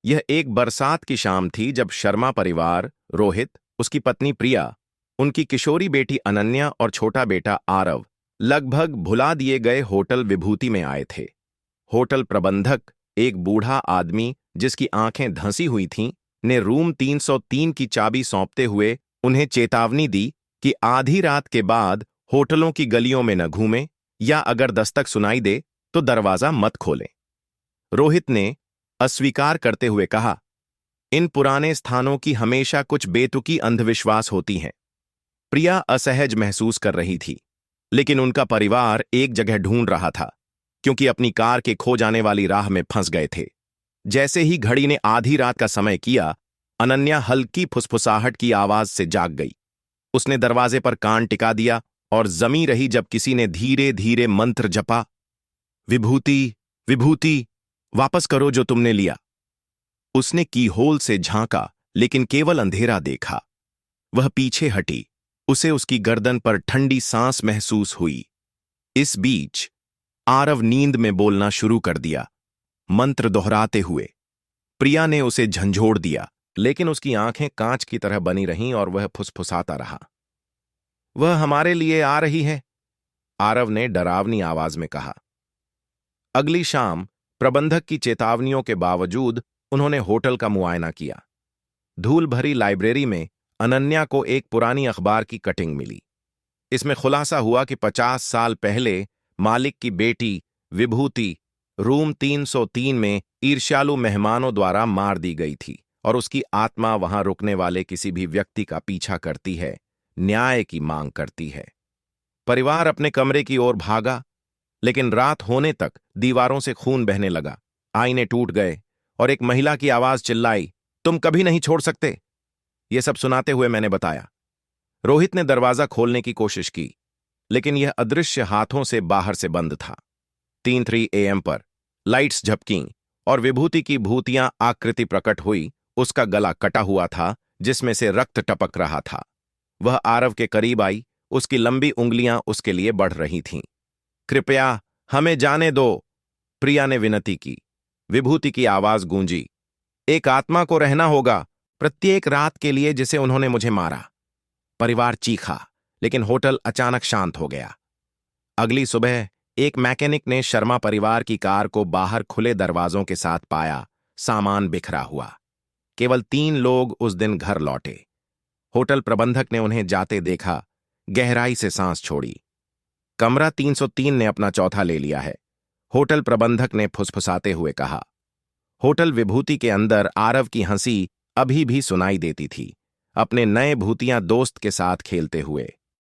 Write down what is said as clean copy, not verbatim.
यह एक बरसात की शाम थी जब शर्मा परिवार, रोहित, उसकी पत्नी प्रिया, उनकी किशोरी बेटी अनन्या और छोटा बेटा आरव लगभग भुला दिए गए होटल विभूति में आए थे। होटल प्रबंधक, एक बूढ़ा आदमी जिसकी आंखें धंसी हुई थीं, ने रूम 303 की चाबी सौंपते हुए उन्हें चेतावनी दी कि आधी रात के बाद होटलों की गलियों में न घूमें या अगर दस्तक सुनाई दे तो दरवाजा मत खोलें। रोहित ने अस्वीकार करते हुए कहा, इन पुराने स्थानों की हमेशा कुछ बेतुकी अंधविश्वास होती हैं। प्रिया असहज महसूस कर रही थी, लेकिन उनका परिवार एक जगह ढूंढ रहा था, क्योंकि अपनी कार के खो जाने वाली राह में फंस गए थे। जैसे ही घड़ी ने आधी रात का समय किया, अनन्या हल्की फुसफुसाहट की आवाज से जाग गई। उसने दरवाजे पर कान टिका दिया और जमी रही जब किसी ने धीरे धीरे मंत्र जपा, विभूति, विभूति, वापस करो जो तुमने लिया। उसने कीहोल से झांका, लेकिन केवल अंधेरा देखा। वह पीछे हटी। उसे उसकी गर्दन पर ठंडी सांस महसूस हुई। इस बीच आरव नींद में बोलना शुरू कर दिया, मंत्र दोहराते हुए। प्रिया ने उसे झंझोड़ दिया, लेकिन उसकी आंखें कांच की तरह बनी रहीं और वह फुसफुसाता रहा। वह हमारे लिए आ रही है, आरव ने डरावनी आवाज में कहा। अगली शाम प्रबंधक की चेतावनियों के बावजूद उन्होंने होटल का मुआयना किया। धूल भरी लाइब्रेरी में अनन्या को एक पुरानी अखबार की कटिंग मिली। इसमें खुलासा हुआ कि 50 साल पहले मालिक की बेटी विभूति रूम 303 में ईर्ष्यालु मेहमानों द्वारा मार दी गई थी और उसकी आत्मा वहां रुकने वाले किसी भी व्यक्ति का पीछा करती है, न्याय की मांग करती है। परिवार अपने कमरे की ओर भागा, लेकिन रात होने तक दीवारों से खून बहने लगा, आईने टूट गए और एक महिला की आवाज चिल्लाई, तुम कभी नहीं छोड़ सकते। यह सब सुनाते हुए मैंने बताया। रोहित ने दरवाजा खोलने की कोशिश की, लेकिन यह अदृश्य हाथों से बाहर से बंद था। 3 AM पर लाइट्स झपकीं और विभूति की भूतियां आकृति प्रकट हुई। उसका गला कटा हुआ था, जिसमें से रक्त टपक रहा था। वह आरव के करीब आई, उसकी लंबी उंगलियां उसके लिए बढ़ रही थीं। कृपया हमें जाने दो, प्रिया ने विनती की। विभूति की आवाज गूंजी, एक आत्मा को रहना होगा, प्रत्येक रात के लिए जिसे उन्होंने मुझे मारा। परिवार चीखा, लेकिन होटल अचानक शांत हो गया। अगली सुबह एक मैकेनिक ने शर्मा परिवार की कार को बाहर खुले दरवाजों के साथ पाया, सामान बिखरा हुआ। केवल 3 लोग उस दिन घर लौटे। होटल प्रबंधक ने उन्हें जाते देखा, गहराई से सांस छोड़ी। कमरा 303 ने अपना चौथा ले लिया है, होटल प्रबंधक ने फुसफुसाते हुए कहा। होटल विभूति के अंदर आरव की हंसी अभी भी सुनाई देती थी, अपने नए भूतिया दोस्त के साथ खेलते हुए।